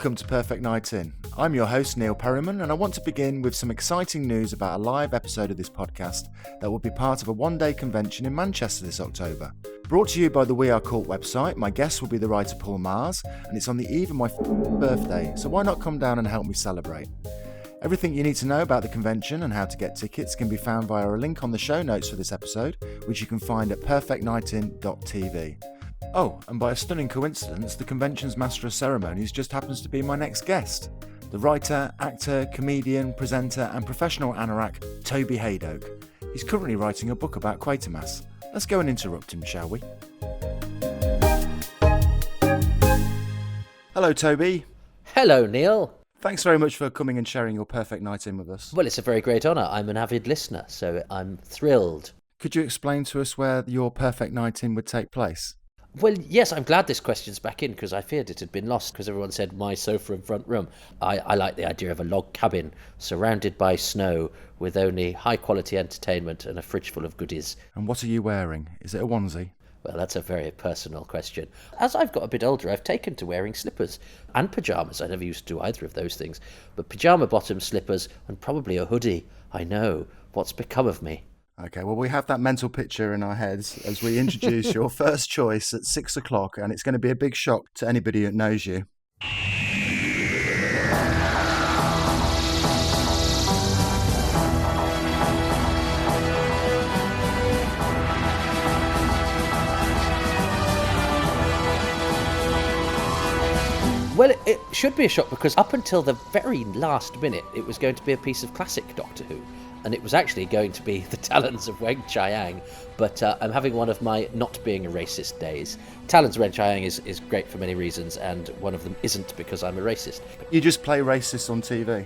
Welcome to Perfect Night In. I'm your host Neil Perryman, and I want to begin with some exciting news about a live episode of this podcast that will be part of a one-day convention in Manchester this October. Brought to you by the We Are Cult website, my guest will be the writer Paul Mars, and it's on the eve of my birthday, so why not come down and help me celebrate? Everything you need to know about the convention and how to get tickets can be found via a link on the show notes for this episode, which you can find at perfectnightin.tv. Oh, and by a stunning coincidence, the convention's Master of Ceremonies just happens to be my next guest. The writer, actor, comedian, presenter and professional anorak, Toby Hadoke. He's currently writing a book about Quatermass. Let's go and interrupt him, shall we? Hello, Toby. Hello, Neil. Thanks very much for coming and sharing your perfect night in with us. Well, it's a very great honour. I'm an avid listener, so I'm thrilled. Could you explain to us where your perfect night in would take place? Well, yes, I'm glad this question's back in because I feared it had been lost because everyone said my sofa and front room. I like the idea of a log cabin surrounded by snow with only high-quality entertainment and a fridge full of goodies. And what are you wearing? Is it a onesie? Well, that's a very personal question. As I've got a bit older, I've taken to wearing slippers and pyjamas. I never used to do either of those things. But pyjama bottoms, slippers, and probably a hoodie. I know. What's become of me? Okay, well, we have that mental picture in our heads as we introduce your first choice at 6 o'clock, and it's going to be a big shock to anybody that knows you. Well, it should be a shock because up until the very last minute, it was going to be a piece of classic Doctor Who. And it was actually going to be The Talons of Wen Chiang, but I'm having one of my not being a racist days. Talons of Wen Chiang is great for many reasons, and one of them isn't because I'm a racist. You just play racist on TV?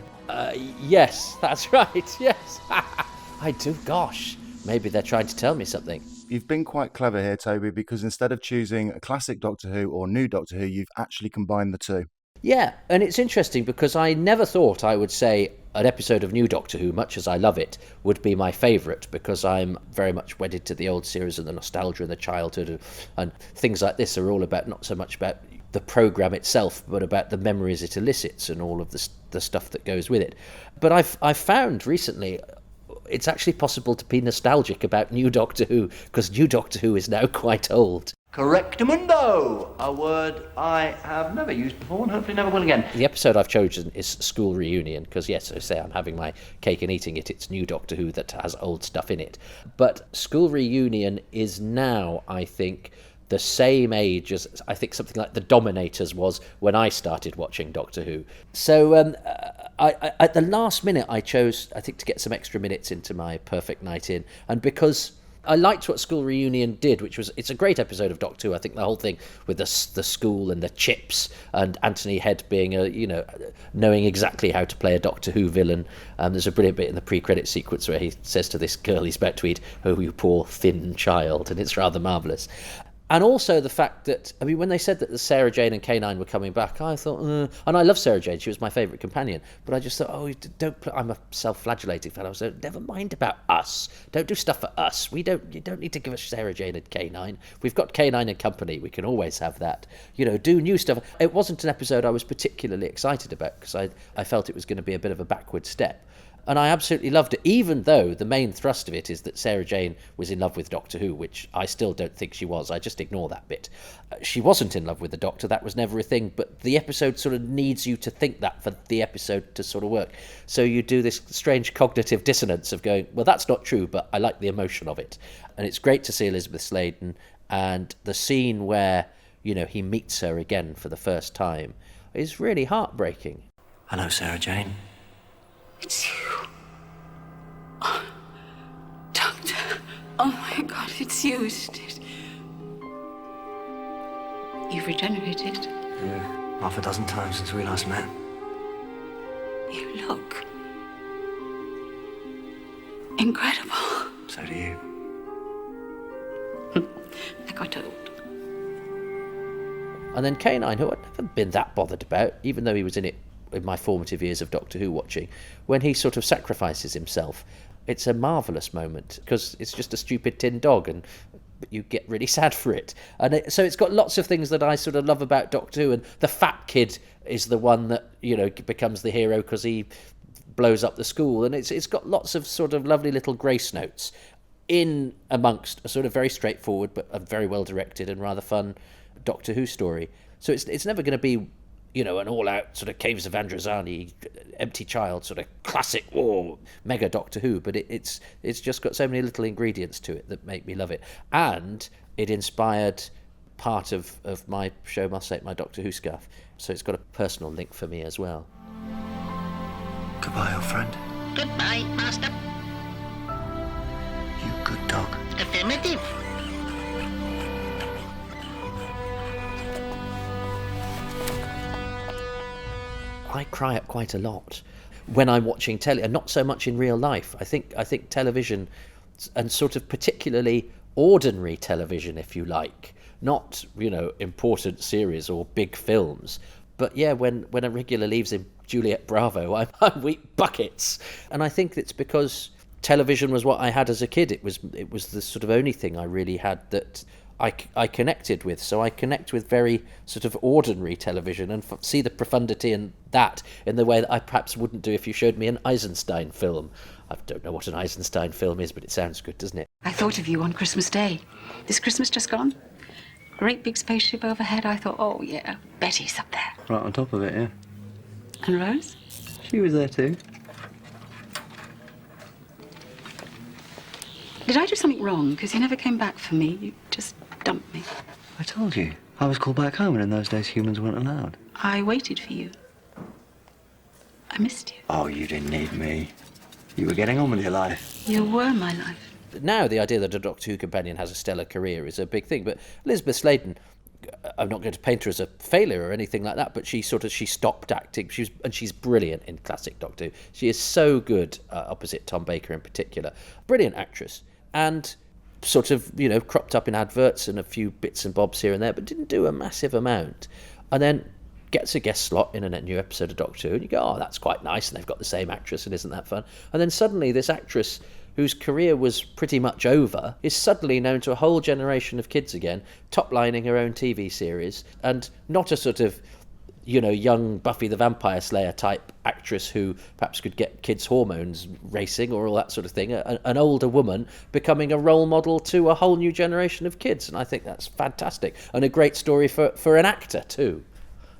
Yes, that's right, yes. I do, gosh. Maybe they're trying to tell me something. You've been quite clever here, Toby, because instead of choosing a classic Doctor Who or new Doctor Who, you've actually combined the two. Yeah, and it's interesting because I never thought I would say an episode of New Doctor Who, much as I love it, would be my favourite because I'm very much wedded to the old series and the nostalgia and the childhood and things like this are all about not so much about the programme itself but about the memories it elicits and all of the stuff that goes with it. But I've found recently it's actually possible to be nostalgic about New Doctor Who because New Doctor Who is now quite old. Correctamundo, a word I have never used before and hopefully never will again. The episode I've chosen is School Reunion because, yes, I say I'm having my cake and eating it. It's New Doctor Who that has old stuff in it. But School Reunion is now, I think, the same age as I think something like The Dominators was when I started watching Doctor Who. So I at the last minute I chose, I think, to get some extra minutes into my perfect night in. And because I liked what School Reunion did, which was, it's a great episode of Doctor Who. I think the whole thing with the school and the chips and Anthony Head being knowing exactly how to play a Doctor Who villain. There's a brilliant bit in the pre-credit sequence where he says to this girl he's about to eat, "Oh, you poor thin child," and it's rather marvellous. And also the fact that, I mean, when they said that the Sarah Jane and K9 were coming back, I thought, and I love Sarah Jane, she was my favourite companion, but I just thought, I'm a self-flagellating fellow, so never mind about us. Don't do stuff for us. You don't need to give us Sarah Jane and K9. We've got K9 and company. We can always have that. Do new stuff. It wasn't an episode I was particularly excited about because I felt it was going to be a bit of a backward step. And I absolutely loved it, even though the main thrust of it is that Sarah Jane was in love with Doctor Who, which I still don't think she was. I just ignore that bit. She wasn't in love with the Doctor. That was never a thing. But the episode sort of needs you to think that for the episode to sort of work. So you do this strange cognitive dissonance of going, well, that's not true, but I like the emotion of it. And it's great to see Elizabeth Sladen. And the scene where, he meets her again for the first time is really heartbreaking. Hello, Sarah Jane. It's you. Oh, Doctor. Oh my God, it's you, isn't it? You've regenerated. Yeah, half a dozen times since we last met. You look incredible. So do you. I got old. And then K9, who I'd never been that bothered about, even though he was in it in my formative years of Doctor Who watching, when he sort of sacrifices himself, it's a marvellous moment because it's just a stupid tin dog and but you get really sad for it. And so it's got lots of things that I sort of love about Doctor Who, and the fat kid is the one that, you know, becomes the hero because he blows up the school, and it's got lots of sort of lovely little grace notes in amongst a sort of very straightforward but a very well directed and rather fun Doctor Who story. So it's never going to be, you know, an all-out sort of Caves of Androzani, Empty Child, sort of classic mega Doctor Who, but it's just got so many little ingredients to it that make me love it. And it inspired part of my show Must Take My Doctor Who scarf, so it's got a personal link for me as well. Goodbye, old friend. Goodbye, Master. You good dog. Affirmative. I cry up quite a lot when I'm watching telly, and not so much in real life. I think television, and sort of particularly ordinary television, if you like, not, you know, important series or big films, but yeah, when a regular leaves in Juliet Bravo, I weep buckets. And I think it's because television was what I had as a kid. It was the sort of only thing I really had that I connected with. So I connect with very sort of ordinary television and see the profundity in that in the way that I perhaps wouldn't do if you showed me an Eisenstein film. I don't know what an Eisenstein film is, but it sounds good, doesn't it? I thought of you on Christmas Day. This Christmas just gone. Great big spaceship overhead. I thought, oh yeah, Betty's up there. Right on top of it, yeah. And Rose? She was there too. Did I do something wrong? Because you never came back for me. You just dumped me. I told you. I was called back home, and in those days humans weren't allowed. I waited for you. I missed you. Oh, you didn't need me. You were getting on with your life. You were my life. Now the idea that a Doctor Who companion has a stellar career is a big thing, but Elizabeth Sladen, I'm not going to paint her as a failure or anything like that, but she stopped acting. She's brilliant in classic Doctor Who. She is so good opposite Tom Baker in particular. Brilliant actress, and sort of, you know, cropped up in adverts and a few bits and bobs here and there, but didn't do a massive amount. And then gets a guest slot in a new episode of Doctor Who, and you go, oh, that's quite nice, and they've got the same actress, and isn't that fun? And then suddenly this actress, whose career was pretty much over, is suddenly known to a whole generation of kids again, top-lining her own TV series, and not a sort of, you know, young Buffy the Vampire Slayer type actress who perhaps could get kids' hormones racing or all that sort of thing, an older woman becoming a role model to a whole new generation of kids, and I think that's fantastic, and a great story for an actor too.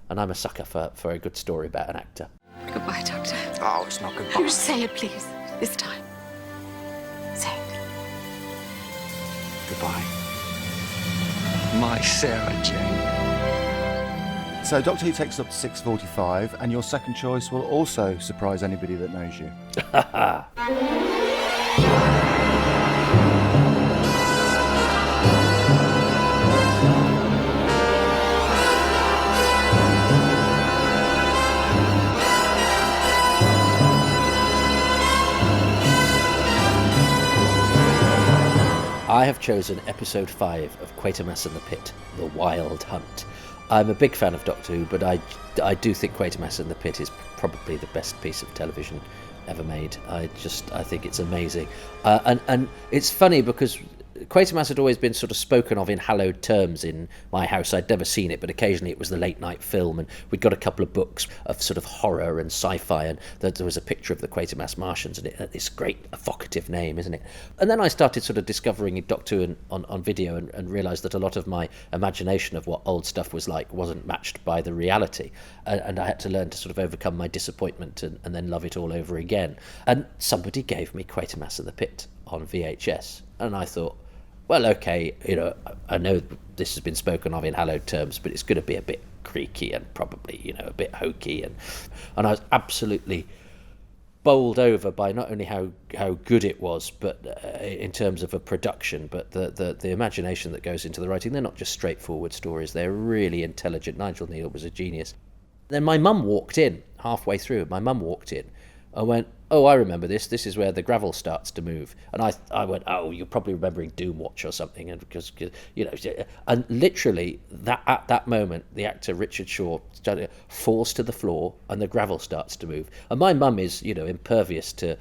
And I'm a sucker for a good story about an actor. Goodbye, Doctor. Oh, it's not goodbye. You say it, please. This time. Say it. Goodbye. My Sarah Jane. So Doctor Who takes up to 6:45, and your second choice will also surprise anybody that knows you. I have chosen episode 5 of Quatermass and the Pit, The Wild Hunt. I'm a big fan of Doctor Who, but I do think Quatermass and the Pit is probably the best piece of television ever made. I think it's amazing. And it's funny because Quatermass had always been sort of spoken of in hallowed terms in my house. I'd never seen it, but occasionally it was the late night film, and we'd got a couple of books of sort of horror and sci-fi, and there was a picture of the Quatermass Martians, and it had this great evocative name, isn't it? And then I started sort of discovering Doctor Who on video, and realised that a lot of my imagination of what old stuff was like wasn't matched by the reality, and I had to learn to sort of overcome my disappointment and then love it all over again. And somebody gave me Quatermass and the Pit on VHS, and I thought, well, okay, you know, I know this has been spoken of in hallowed terms, but it's going to be a bit creaky and probably, you know, a bit hokey, and I was absolutely bowled over by not only how good it was, but in terms of a production, but the imagination that goes into the writing. They're not just straightforward stories; they're really intelligent. Nigel Neal was a genius. Then my mum walked in halfway through. My mum walked in. I went, oh, I remember this. This is where the gravel starts to move. And I went, oh, you're probably remembering Doomwatch or something. And because and literally at that moment, the actor Richard Shaw falls to the floor and the gravel starts to move. And my mum is, impervious to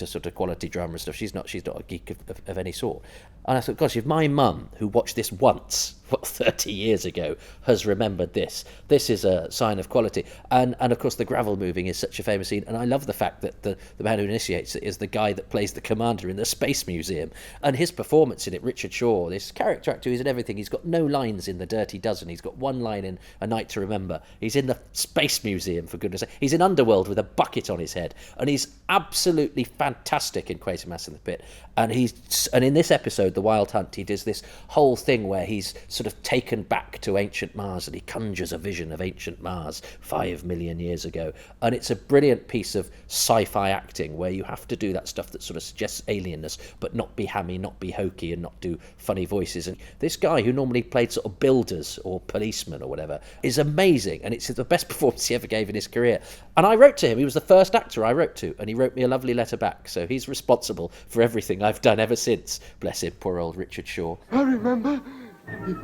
sort of quality drama and stuff. She's not a geek of any sort. And I thought, gosh, if my mum, who watched this once, 30 years ago, has remembered this is a sign of quality. And of course, the gravel moving is such a famous scene. And I love the fact that the man who initiates it is the guy that plays the commander in the Space Museum. And his performance in it, Richard Shaw, this character actor who's in everything, he's got no lines in The Dirty Dozen. He's got one line in A Night to Remember. He's in the Space Museum, for goodness sake. He's in Underworld with a bucket on his head. And he's absolutely fantastic in Quatermass in the Pit. And in this episode, The Wild Hunt, he does this whole thing where he's sort of taken back to ancient Mars and he conjures a vision of ancient Mars 5 million years ago. And it's a brilliant piece of sci-fi acting where you have to do that stuff that sort of suggests alienness, but not be hammy, not be hokey, and not do funny voices. And this guy who normally played sort of builders or policemen or whatever is amazing. And it's the best performance he ever gave in his career. And I wrote to him. He was the first actor I wrote to. And he wrote me a lovely letter back. So he's responsible for everything I've done ever since. Bless him, poor old Richard Shaw. I remember.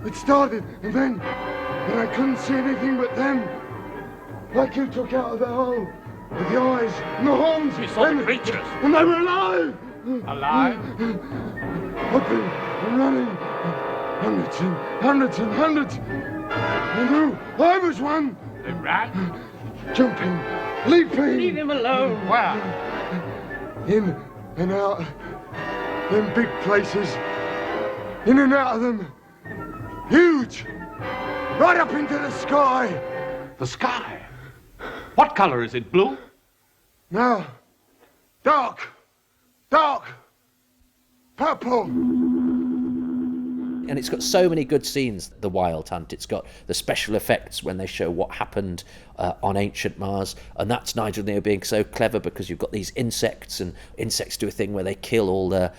It started, and then I couldn't see anything but them. Like you took out of the hole, with the eyes and the horns. We saw the creatures. And they were alive. Alive? I've been running hundreds and hundreds. And who? I was one. They ran? Jumping, leaping. Leave him alone. Where? In and out. Them big places. In and out of them. Huge. Right up into the sky. The sky? What color is it? Blue? No. Dark. Purple. And it's got so many good scenes, The Wild Hunt. It's got the special effects when they show what happened on ancient Mars. And that's Nigel Neal being so clever, because you've got these insects, and insects do a thing where they kill all the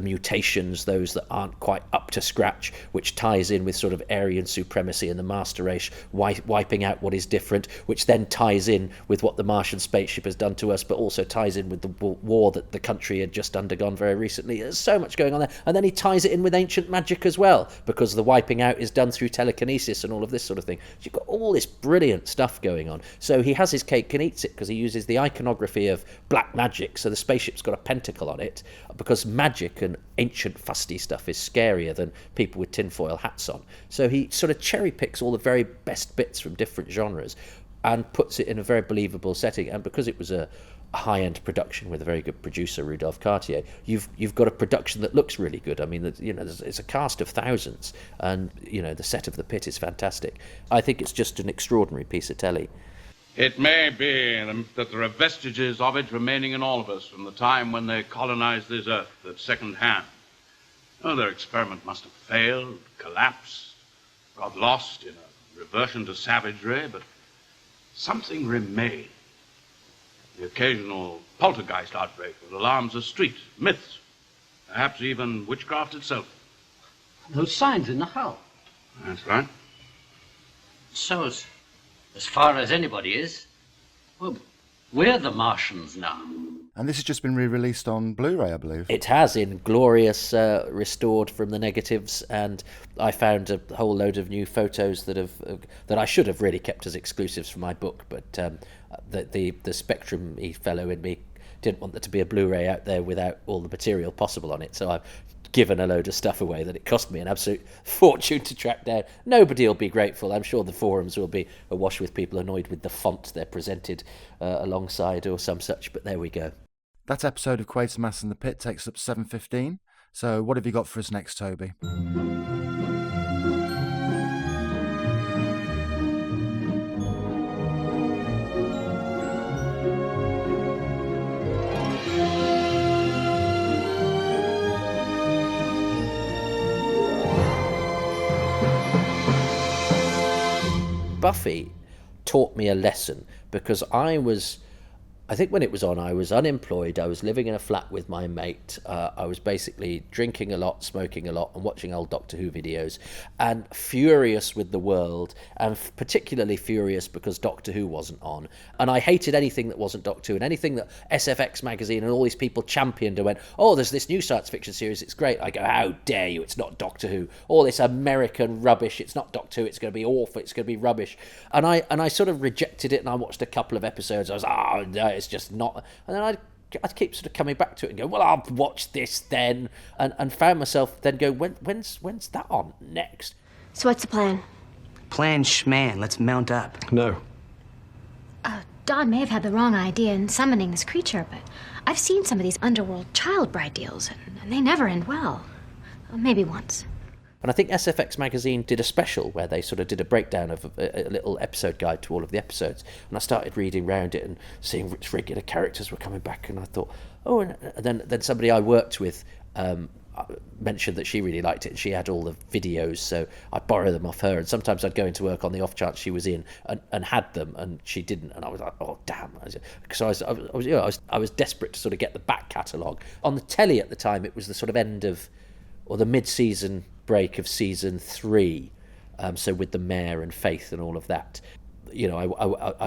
mutations, those that aren't quite up to scratch, which ties in with sort of Aryan supremacy and the master race wiping out what is different, which then ties in with what the Martian spaceship has done to us, but also ties in with the war that the country had just undergone very recently. There's so much going on there. And then he ties it in with ancient magic as well, because the wiping out is done through telekinesis and all of this sort of thing. So you've got all this brilliant stuff going on. So he has his cake and eats it, because he uses the iconography of black magic. So the spaceship's got a pentacle on it, because magic and ancient fusty stuff is scarier than people with tinfoil hats on. So he sort of cherry picks all the very best bits from different genres and puts it in a very believable setting. And because it was a high-end production with a very good producer, Rudolph Cartier, you've got a production that looks really good. I mean, it's a cast of thousands, and the set of The Pit is fantastic. I think it's just an extraordinary piece of telly. It may be that there are vestiges of it remaining in all of us from the time when they colonized this earth at second hand. Oh, their experiment must have failed, collapsed, got lost in a reversion to savagery, but something remained. The occasional poltergeist outbreak that alarms a street, myths, perhaps even witchcraft itself. Those signs in the hull. That's right. So, as far as anybody is, well, we're the Martians now. And this has just been re-released on Blu-ray, I believe. It has, in glorious, restored from the negatives, and I found a whole load of new photos that I should have really kept as exclusives for my book, but the Spectrum-y fellow in me didn't want there to be a Blu-ray out there without all the material possible on it, so I've given a load of stuff away that it cost me an absolute fortune to track down. Nobody will be grateful. I'm sure the forums will be awash with people annoyed with the font they're presented alongside or some such, but there we go. That episode of Quatermass in the Pit takes up 7:15. So what have you got for us next, Toby? Buffy taught me a lesson, because I was I think when it was on, I was unemployed. I was living in a flat with my mate. I was basically drinking a lot, smoking a lot, and watching old Doctor Who videos, and furious with the world, and particularly furious because Doctor Who wasn't on. And I hated anything that wasn't Doctor Who, and anything that SFX magazine and all these people championed and went, oh, there's this new science fiction series, it's great. I go, how dare you, it's not Doctor Who. All this American rubbish, it's not Doctor Who, it's going to be awful, it's going to be rubbish. And I sort of rejected it, and I watched a couple of episodes. I was, oh, no, it's just not. And then I'd keep sort of coming back to it and go, well, I'll watch this then, and found myself then go, when's that on next? So what's the plan? Plan schman. Let's mount up. No. Don may have had the wrong idea in summoning this creature, but I've seen some of these underworld child bride deals, and they never end well. Maybe once. And I think SFX magazine did a special where they sort of did a breakdown of a little episode guide to all of the episodes. And I started reading around it and seeing which regular characters were coming back. And I thought, oh, and then somebody I worked with mentioned that she really liked it, and she had all the videos, so I'd borrow them off her. And sometimes I'd go into work on the off chance she was in and had them, and she didn't. And I was like, oh, damn. So I was desperate to sort of get the back catalogue. On the telly at the time, it was the sort of end of, or the mid-season break of season 3, so with the Mayor and Faith and all of that, you know,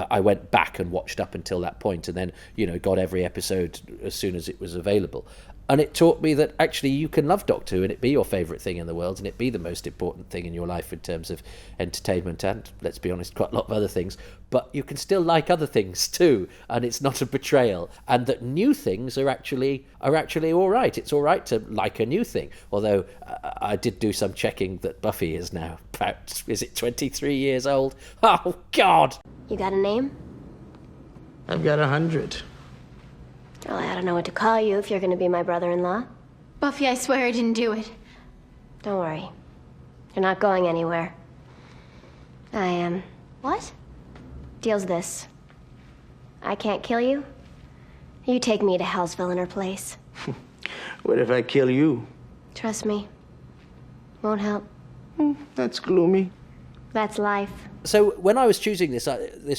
I went back and watched up until that point, and then, you know, got every episode as soon as it was available. And it taught me that actually you can love Doctor Who and it be your favourite thing in the world, and it be the most important thing in your life in terms of entertainment and, let's be honest, quite a lot of other things. But you can still like other things too, and it's not a betrayal. And that new things are actually all right. It's all right to like a new thing. Although I did do some checking that Buffy is now about, is it 23 years old? Oh, God! You got a name? I've got 100. Well, I don't know what to call you if you're going to be my brother-in-law. Buffy, I swear I didn't do it. Don't worry. You're not going anywhere. I am. What? Deal's this. I can't kill you. You take me to Hellsville in her place. What if I kill you? Trust me. Won't help. That's gloomy. That's life. So when I was choosing this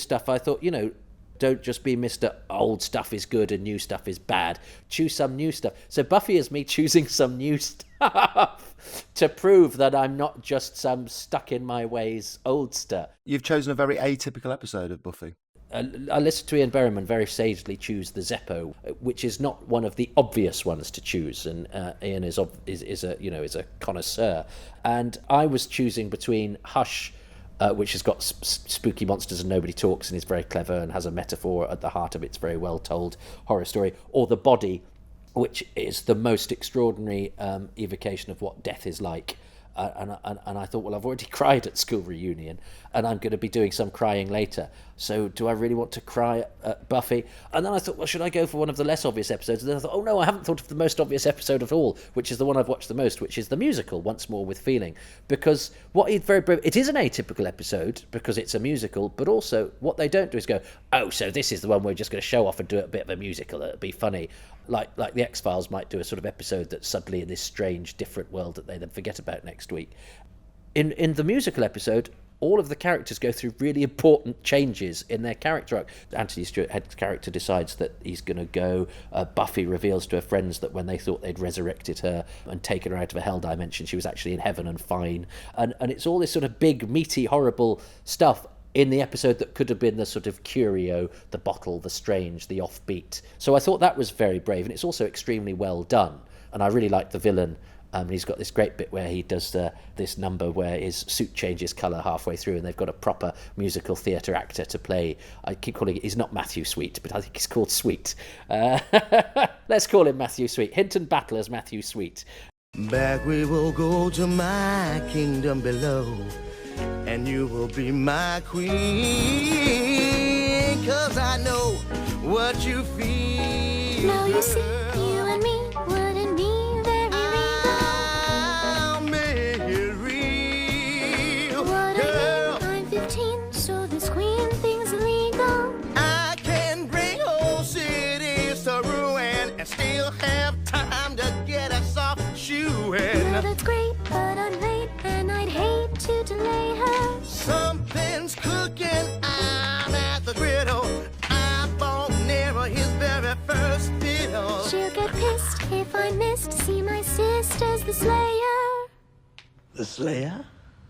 stuff, I thought, you know, don't just be Mr. Old stuff is good and new stuff is bad. Choose some new stuff. So Buffy is me choosing some new stuff to prove that I'm not just some stuck in my ways oldster. You've chosen a very atypical episode of Buffy. I listened to Ian Berriman very sagely choose the Zeppo, which is not one of the obvious ones to choose, and Ian is a connoisseur. And I was choosing between Hush, which has got spooky monsters and nobody talks and is very clever and has a metaphor at the heart of its very well-told horror story, or The Body, which is the most extraordinary evocation of what death is like. And I thought, well, I've already cried at school reunion, and I'm going to be doing some crying later. So do I really want to cry at Buffy? And then I thought, well, should I go for one of the less obvious episodes? And then I thought, oh no, I haven't thought of the most obvious episode of all, which is the one I've watched the most, which is the musical, Once More with Feeling. Because it is an atypical episode because it's a musical, but also what they don't do is go, oh, so this is the one we're just going to show off and do a bit of a musical. It'll be funny. Like the X-Files might do a sort of episode that's suddenly in this strange, different world that they then forget about next week. In the musical episode, all of the characters go through really important changes in their character arc. Anthony Stewart Head's character decides that he's going to go. Buffy reveals to her friends that when they thought they'd resurrected her and taken her out of a hell dimension, she was actually in heaven and fine. And it's all this sort of big, meaty, horrible stuff in the episode that could have been the sort of curio, the bottle, the strange, the offbeat. So I thought that was very brave, and it's also extremely well done. And I really like the villain. He's got this great bit where he does this number where his suit changes colour halfway through, and they've got a proper musical theatre actor to play. I keep calling it, he's not Matthew Sweet, but I think he's called Sweet. Let's call him Matthew Sweet. Hinton Battler's Matthew Sweet. Back we will go to my kingdom below, and you will be my queen, 'cause I know what you feel. Now you see, you and me wouldn't be very I'll make it real, girl. I'm 15, so this queen thing's illegal. I can bring whole cities to ruin and still have time to get us off shooing. Yeah, that's great, but I'm late, and I'd hate to delay her. Something's cooking, I'm at the griddle. I won't never pissed if I missed to see my sisters, the Slayer. The Slayer?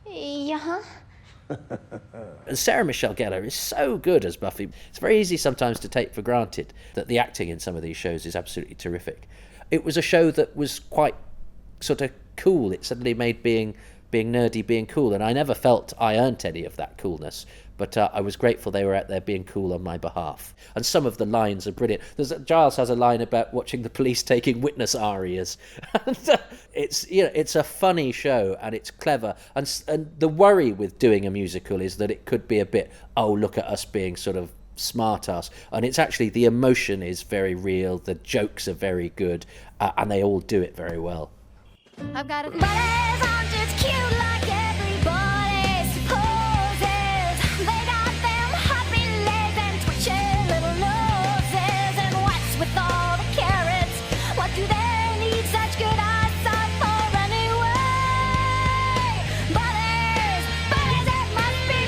Yeah. And Sarah Michelle Gellar is so good as Buffy. It's very easy sometimes to take for granted that the acting in some of these shows is absolutely terrific. It was a show that was quite sort of cool. It suddenly made being nerdy, being cool, and I never felt I earned any of that coolness, but I was grateful they were out there being cool on my behalf. And some of the lines are brilliant. Giles has a line about watching the police taking witness arias. It's a funny show, and it's clever. And the worry with doing a musical is that it could be a bit, oh, look at us being sort of smart ass, and it's actually, the emotion is very real, the jokes are very good, and they all do it very well. I've got a buddies aren't just cute like everybody supposes. They got them hoppy legs and twitchy little noses. And what's with all the carrots? What do they need such good eyesight for anyway? Buddies, it must be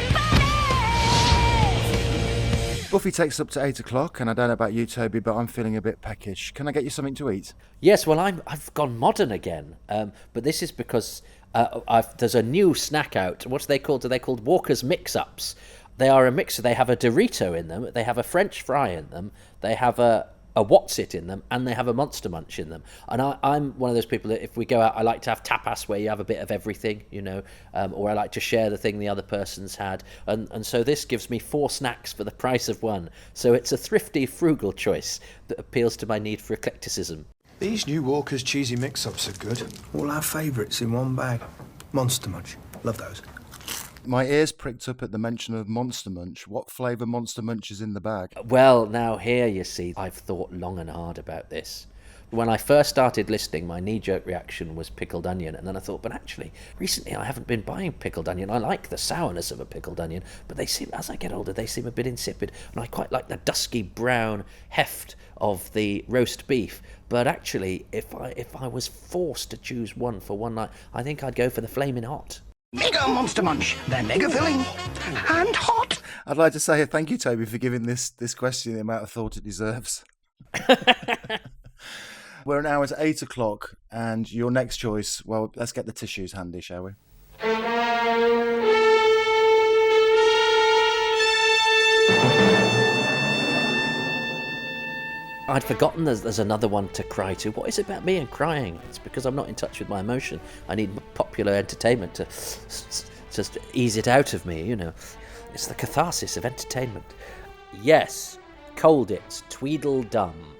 buddies. Buffy takes up to 8 o'clock, and I don't know about you, Toby, but I'm feeling a bit peckish. Can I get you something to eat? Yes, well, I've gone modern again, but this is because there's a new snack out. What are they called? Are they called Walker's Mix-Ups? They are a mixer. They have a Dorito in them, they have a French fry in them, they have a What's-It in them, and they have a Monster Munch in them. And I'm one of those people that if we go out, I like to have tapas where you have a bit of everything, or I like to share the thing the other person's had. And so this gives me 4 snacks for the price of 1. So it's a thrifty, frugal choice that appeals to my need for eclecticism. These new Walker's cheesy mix-ups are good. All our favourites in one bag. Monster Munch. Love those. My ears pricked up at the mention of Monster Munch. What flavour Monster Munch is in the bag? Well, now here you see, I've thought long and hard about this. When I first started listening, my knee-jerk reaction was pickled onion, and then I thought, but actually, recently I haven't been buying pickled onion. I like the sourness of a pickled onion, but they seem, as I get older, they seem a bit insipid, and I quite like the dusky brown heft of the roast beef. But actually, if I was forced to choose one for one night, I think I'd go for the Flaming Hot. Mega Monster Munch. They're mega filling and hot. I'd like to say thank you, Toby, for giving this question the amount of thought it deserves. We're now at 8 o'clock, and your next choice, well, let's get the tissues handy, shall we? I'd forgotten there's another one to cry to. What is it about me and crying? It's because I'm not in touch with my emotion. I need popular entertainment to just ease it out of me, It's the catharsis of entertainment. Yes, Colditz, Tweedledum.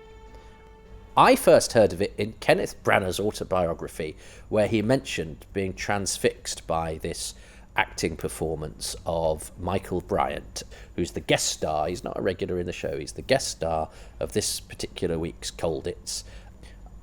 I first heard of it in Kenneth Branagh's autobiography, where he mentioned being transfixed by this acting performance of Michael Bryant, who's the guest star. He's not a regular in the show. He's the guest star of this particular week's Colditz.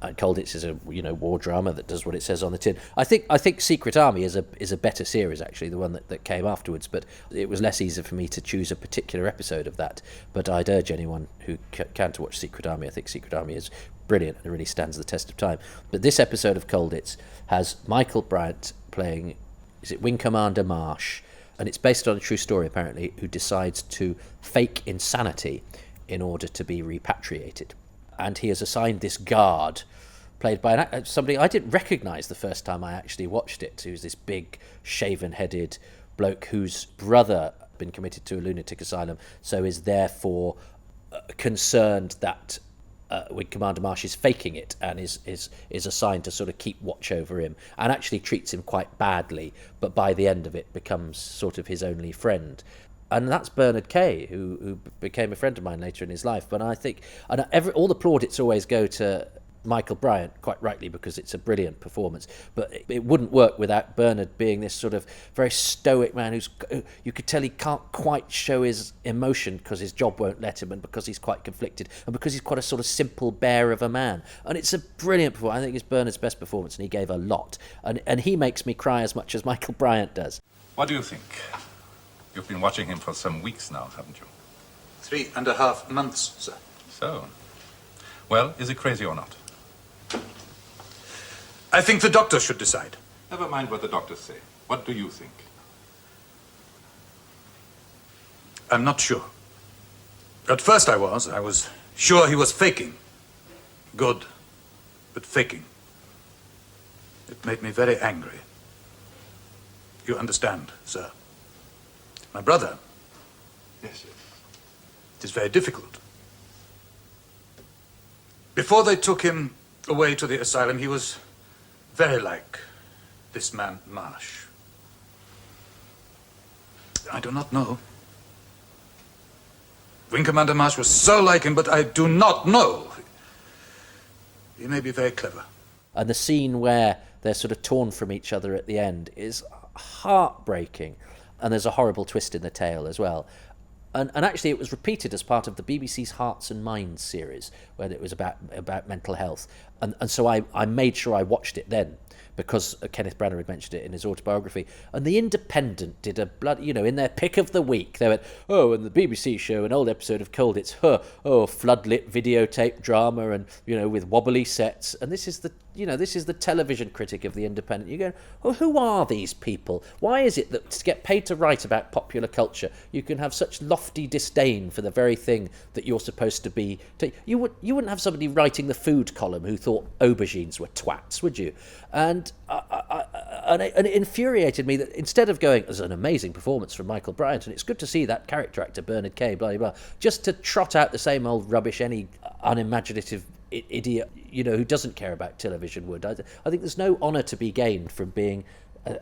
Colditz is a war drama that does what it says on the tin. I think Secret Army is a better series, actually, the one that came afterwards. But it was less easy for me to choose a particular episode of that. But I'd urge anyone who can to watch Secret Army. I think Secret Army is brilliant and it really stands the test of time. But this episode of Colditz has Michael Bryant playing, is it Wing Commander Marsh? And it's based on a true story, apparently, who decides to fake insanity in order to be repatriated. And he has assigned this guard, played by somebody I didn't recognise the first time I actually watched it, who's this big, shaven-headed bloke whose brother had been committed to a lunatic asylum, so is therefore concerned that Wing Commander Marsh is faking it and is assigned to sort of keep watch over him, and actually treats him quite badly, but by the end of it becomes sort of his only friend. And that's Bernard Kay, who became a friend of mine later in his life. But I think all the plaudits always go to Michael Bryant, quite rightly, because it's a brilliant performance. But it wouldn't work without Bernard being this sort of very stoic man who's, you could tell he can't quite show his emotion because his job won't let him, and because he's quite conflicted, and because he's quite a sort of simple bear of a man. And it's a brilliant performance. I think it's Bernard's best performance, and he gave a lot. And he makes me cry as much as Michael Bryant does. What do you think? You've been watching him for some weeks now, haven't you? 3.5 months, sir. So, well, is he crazy or not? I think the doctor should decide. Never mind what the doctors say. What do you think? I'm not sure. At first I was sure he was faking. Good. but faking. It made me very angry. You understand, sir? My brother. Yes, sir. It is very difficult. Before they took him away to the asylum, he was very like this man Marsh. I do not know. Wing Commander Marsh was so like him, but I do not know. He may be very clever. And the scene where they're sort of torn from each other at the end is heartbreaking. And there's a horrible twist in the tale as well. And actually it was repeated as part of the BBC's Hearts and Minds series, where it was about mental health. And so I made sure I watched it then, because Kenneth Branagh had mentioned it in his autobiography. And The Independent did a in their pick of the week, they went, oh, and the BBC show an old episode of Cold, it's floodlit videotape drama and, with wobbly sets. And this is the television critic of The Independent. You go, oh, who are these people? Why is it that to get paid to write about popular culture, you can have such lofty disdain for the very thing that you're supposed to be? You wouldn't have somebody writing the food column who thought aubergines were twats, would you? And it infuriated me that instead of going, as an amazing performance from Michael Bryant, and it's good to see that character actor, Bernard Kay, blah, blah, blah, just to trot out the same old rubbish any unimaginative idiot, who doesn't care about television would. I think there's no honour to be gained from being,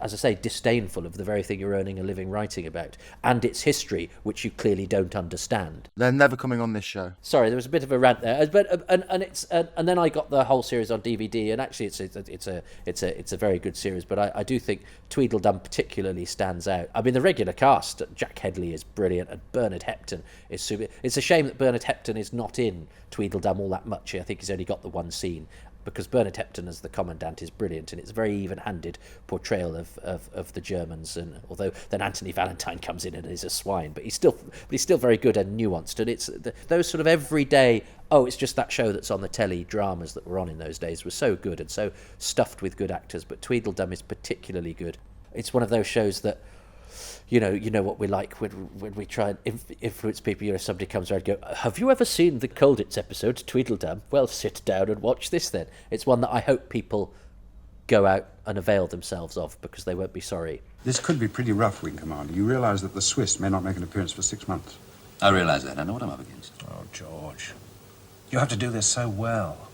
as I say, disdainful of the very thing you're earning a living writing about, and its history, which you clearly don't understand. They're never coming on this show. Sorry, there was a bit of a rant there, but and then I got the whole series on DVD, and actually it's a very good series. But I do think Tweedledum particularly stands out. I mean, the regular cast: Jack Hedley is brilliant, and Bernard Hepton is super. It's a shame that Bernard Hepton is not in Tweedledum all that much. I think he's only got the one scene, because Bernard Hepton as the Commandant is brilliant, and it's a very even-handed portrayal of the Germans. And although then Anthony Valentine comes in and is a swine, but he's still very good and nuanced. And it's those sort of everyday, it's just that show that's on the telly dramas that were on in those days was so good and so stuffed with good actors. But Tweedledum is particularly good. It's one of those shows that, you know what we like when we try and influence people. Somebody comes around and go, have you ever seen the Colditz episode, Tweedledum? Well, sit down and watch this then. It's one that I hope people go out and avail themselves of, because they won't be sorry. This could be pretty rough, Wing Commander. You realise that the Swiss may not make an appearance for 6 months. I realise that. I know what I'm up against. Oh, George. You have to do this so well.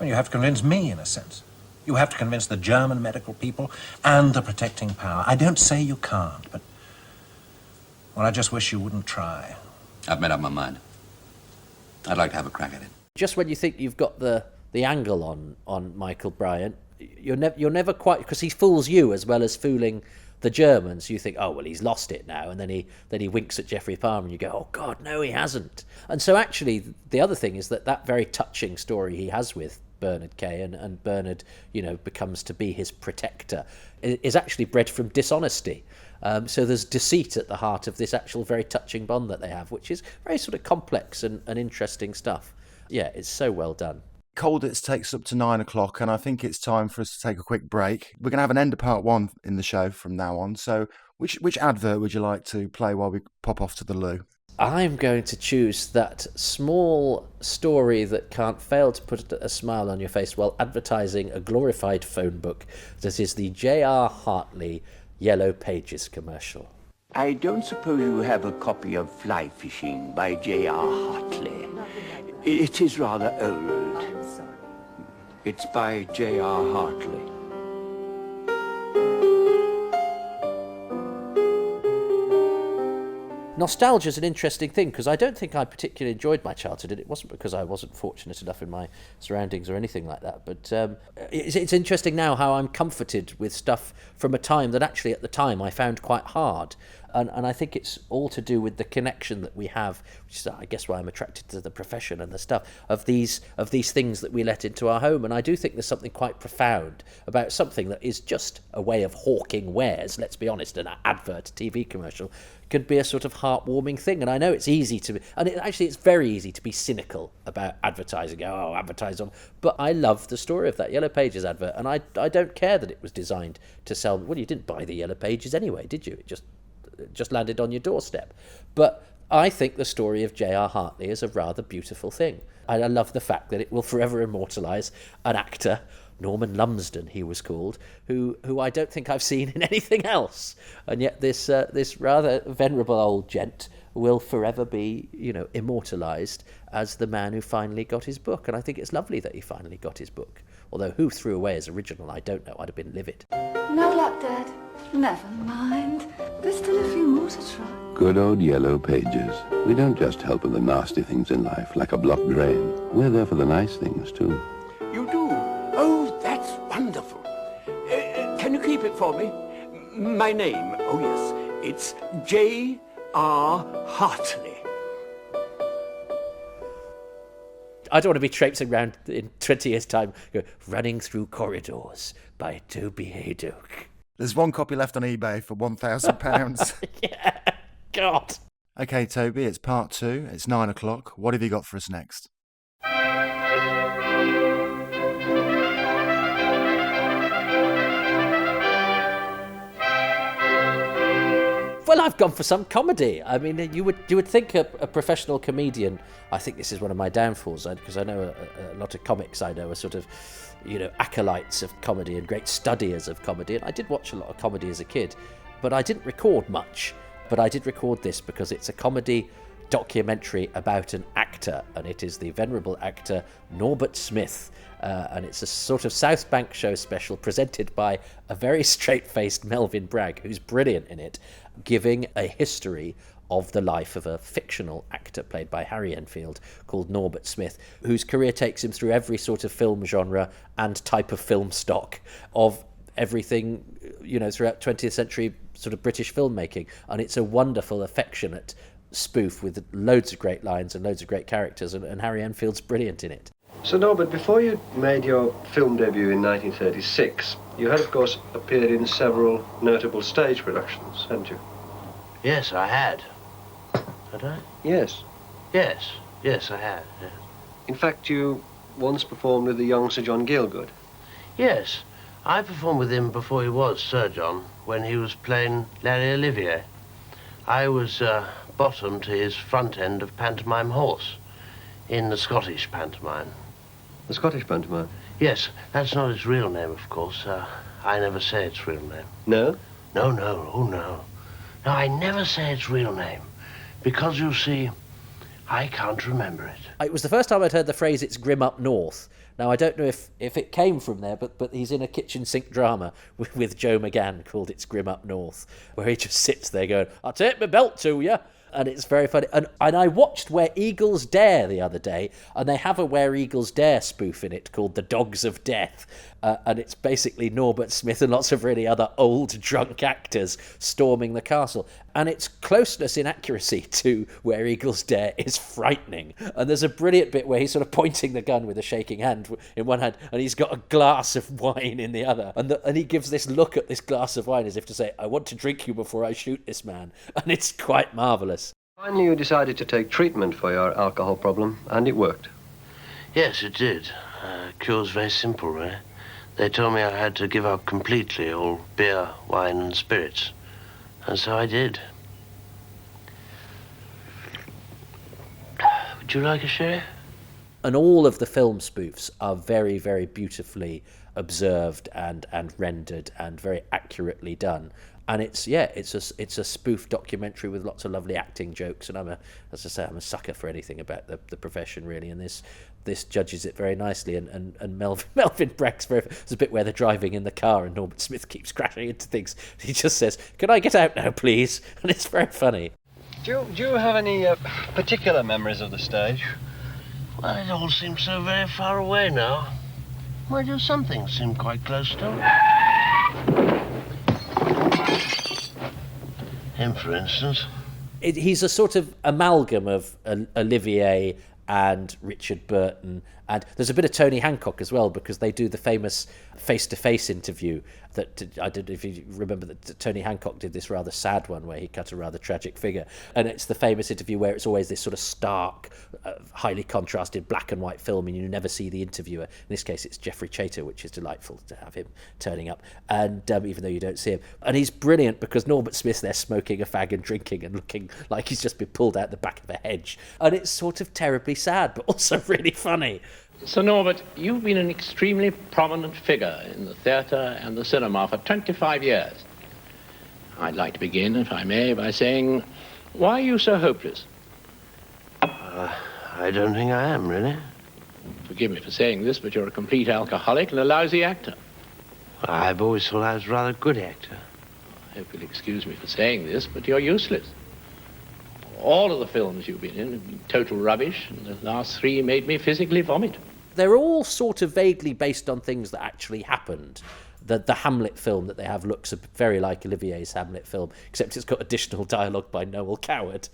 And you have to convince me, in a sense. You have to convince the German medical people and the protecting power. I don't say you can't, but... well, I just wish you wouldn't try. I've made up my mind. I'd like to have a crack at it. Just when you think you've got the angle on Michael Bryant, you're never quite... because he fools you as well as fooling the Germans. You think, oh, well, he's lost it now, and then he winks at Geoffrey Palmer, and you go, oh, God, no, he hasn't. And so actually, the other thing is that very touching story he has with Bernard Kay, and Bernard, becomes to be his protector, is actually bred from dishonesty. So there's deceit at the heart of this actual very touching bond that they have, which is very sort of complex and interesting stuff. Yeah, it's so well done. Colditz takes up to 9 o'clock, and I think it's time for us to take a quick break. We're going to have an end of part 1 in the show from now on. So which advert would you like to play while we pop off to the loo? I'm going to choose that small story that can't fail to put a smile on your face while advertising a glorified phone book. That is the J.R. Hartley Yellow Pages commercial. I don't suppose you have a copy of Fly Fishing by J.R. Hartley. It is rather old. It's by J.R. Hartley. Nostalgia is an interesting thing, because I don't think I particularly enjoyed my childhood, and it wasn't because I wasn't fortunate enough in my surroundings or anything like that. But it's interesting now how I'm comforted with stuff from a time that actually at the time I found quite hard. And I think it's all to do with the connection that we have, which is, I guess, why I'm attracted to the profession and the stuff of these things that we let into our home. And I do think there's something quite profound about something that is just a way of hawking wares. Let's be honest, an advert, TV commercial could be a sort of heartwarming thing. And I know it's easy to be, and it's very easy to be cynical about advertising. Oh, advertise on. But I love the story of that Yellow Pages advert, and I don't care that it was designed to sell. Well, you didn't buy the Yellow Pages anyway, did you? It just landed on your doorstep. But I think the story of J.R. Hartley is a rather beautiful thing. I love the fact that it will forever immortalise an actor, Norman Lumsden he was called, who I don't think I've seen in anything else. And yet this rather venerable old gent will forever be, immortalised as the man who finally got his book. And I think it's lovely that he finally got his book. Although who threw away his original, I don't know. I'd have been livid. No luck, Dad. Never mind. There's still a few more to try. Good old yellow pages. We don't just help with the nasty things in life, like a blocked drain. We're there for the nice things, too. You do? Oh, that's wonderful. Can you keep it for me? My name, oh yes, it's J.R. Hartley. I don't want to be traipsing around in 20 years' time, Running Through Corridors by Toby Hadoke. There's one copy left on eBay for £1,000. Yeah, God. Okay, Toby, it's part 2. It's 9 o'clock. What have you got for us next? Well, I've gone for some comedy. I mean, you would think a professional comedian. I think this is one of my downfalls, because I know a lot of comics I know are sort of, acolytes of comedy and great studiers of comedy. And I did watch a lot of comedy as a kid, but I didn't record much. But I did record this because it's a comedy documentary about an actor, and it is the venerable actor Norbert Smith. And it's a sort of South Bank show special presented by a very straight-faced Melvyn Bragg, who's brilliant in it, giving a history of the life of a fictional actor played by Harry Enfield called Norbert Smith, whose career takes him through every sort of film genre and type of film stock of everything, throughout 20th century sort of British filmmaking. And it's a wonderful, affectionate spoof with loads of great lines and loads of great characters, and Harry Enfield's brilliant in it. So, Norbert, before you made your film debut in 1936, you had, of course, appeared in several notable stage productions, hadn't you? Yes, I had. Had I? Yes. Yes, I had. Yes. In fact, you once performed with the young Sir John Gielgud. Yes, I performed with him before he was Sir John, when he was playing Larry Olivier. I was bottom to his front end of Pantomime Horse in the Scottish pantomime. The Scottish pantomime? Yes, that's not its real name, of course. I never say its real name. No? No, no. No, I never say its real name, because, you see, I can't remember it. It was the first time I'd heard the phrase, "it's grim up north." Now, I don't know if it came from there, but he's in a kitchen sink drama with Joe McGann called It's Grim Up North, where he just sits there going, "I'll take my belt to you." And it's very funny. And I watched Where Eagles Dare the other day, and they have a Where Eagles Dare spoof in it called The Dogs of Death. And it's basically Norbert Smith and lots of really other old drunk actors storming the castle. And its closeness in accuracy to Where Eagles Dare is frightening. And there's a brilliant bit where he's sort of pointing the gun with a shaking hand in one hand, and he's got a glass of wine in the other. And he gives this look at this glass of wine as if to say, "I want to drink you before I shoot this man." And it's quite marvellous. Finally, you decided to take treatment for your alcohol problem, and it worked. Yes, it did. Cure's very simple, really. They told me I had to give up completely all beer, wine and spirits. And so I did. Would you like a sherry? And all of the film spoofs are very, very beautifully observed and rendered and very accurately done. And it's a spoof documentary with lots of lovely acting jokes. And I'm a sucker for anything about the profession, really. And this judges it very nicely. And Melvyn Bragg's there's a bit where they're driving in the car and Norbert Smith keeps crashing into things. He just says, "Can I get out now, please?" And it's very funny. Do you have any particular memories of the stage? Well, it all seems so very far away now. Why do some things seem quite close still? Him, for instance. He's a sort of amalgam of Olivier and Richard Burton, and there's a bit of Tony Hancock as well, because they do the famous face-to-face interview that, I don't know if you remember, that Tony Hancock did this rather sad one where he cut a rather tragic figure, and it's the famous interview where it's always this sort of stark, highly contrasted black and white film, and you never see the interviewer. In this case it's Geoffrey Chater, which is delightful to have him turning up, and even though you don't see him, and he's brilliant because Norbert Smith's there smoking a fag and drinking and looking like he's just been pulled out the back of a hedge, and it's sort of terribly sad but also really funny. Sir Norbert, you've been an extremely prominent figure in the theatre and the cinema for 25 years. I'd like to begin, if I may, by saying, why are you so hopeless? I don't think I am, really. Forgive me for saying this, but you're a complete alcoholic and a lousy actor. I've always thought I was a rather good actor. I hope you'll excuse me for saying this, but you're useless. All of the films you've been in have been total rubbish, and the last 3 made me physically vomit. They're all sort of vaguely based on things that actually happened. The Hamlet film that they have looks very like Olivier's Hamlet film, except it's got additional dialogue by Noel Coward.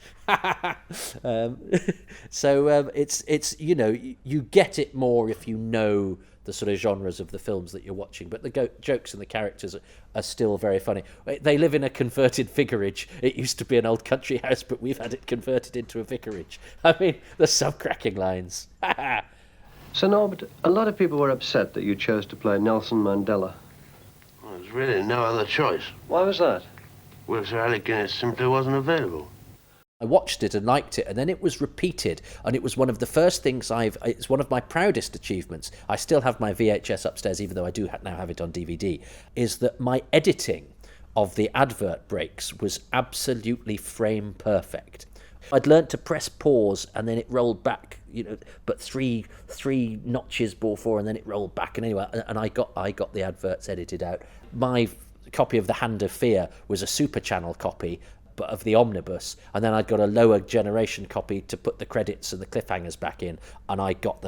So it's you know, you get it more if you know the sort of genres of the films that you're watching, but the jokes and the characters are still very funny. They live in a converted vicarage. It used to be an old country house, but we've had it converted into a vicarage. I mean, there's some cracking lines. Sir Norbert, a lot of people were upset that you chose to play Nelson Mandela. Well, there's really no other choice. Why was that? Well, Sir Alec Guinness simply wasn't available. I watched it and liked it, and then it was repeated, and it was one of the first things it's one of my proudest achievements. I still have my VHS upstairs, even though I do now have it on DVD, is that my editing of the advert breaks was absolutely frame perfect. I'd learnt to press pause and then it rolled back, you know, but three notches before, and then it rolled back, and anyway, and I got the adverts edited out. My copy of The Hand of Fear was a Super Channel copy, but of the omnibus, and then I got a lower generation copy to put the credits and the cliffhangers back in, and I got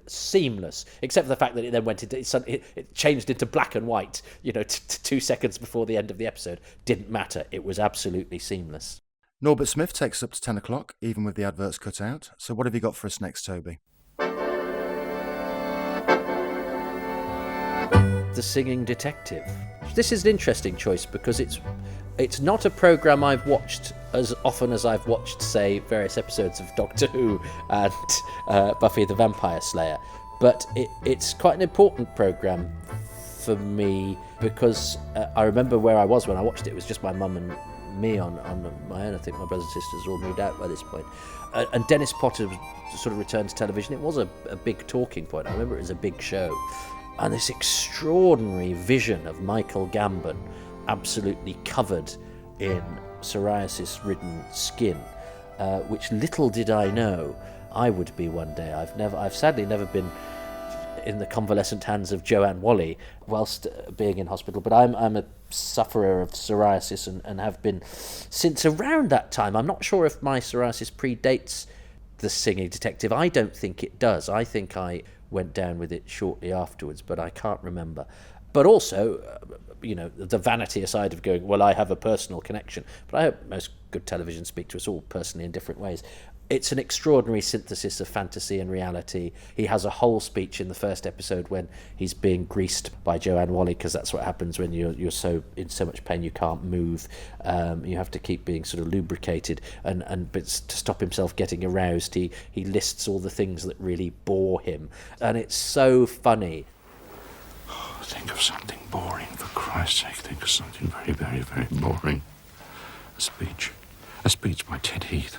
seamless, except for the fact that it then went into it changed into black and white, you know, 2 seconds before the end of the episode. Didn't matter, it was absolutely seamless. Norbert Smith takes us up to 10 o'clock, even with the adverts cut out. So what have you got for us next, Toby? The Singing Detective. This is an interesting choice because it's not a programme I've watched as often as I've watched, say, various episodes of Doctor Who and Buffy the Vampire Slayer, but it's quite an important programme for me because I remember where I was when I watched it. It was just my mum and me on my own. I think my brothers and sisters all moved out by this point. And Dennis Potter sort of returned to television. It was a big talking point. I remember it was a big show. And this extraordinary vision of Michael Gambon absolutely covered in psoriasis-ridden skin, which little did I know I would be one day. I've sadly never been in the convalescent hands of Joanne Whalley whilst being in hospital, but I'm a sufferer of psoriasis and have been since around that time. I'm not sure if my psoriasis predates The Singing Detective. I don't think it does. I think I went down with it shortly afterwards, but I can't remember. But also, you know, the vanity aside of going, well, I have a personal connection, but I hope most good television speak to us all personally in different ways. It's an extraordinary synthesis of fantasy and reality. He has a whole speech in the first episode when he's being greased by Joanne Whalley, because that's what happens when you're so in so much pain you can't move. You have to keep being sort of lubricated, but to stop himself getting aroused, he lists all the things that really bore him, and it's so funny. Oh, think of something boring, for Christ's sake. Think of something very, very, very boring. A speech by Ted Heath.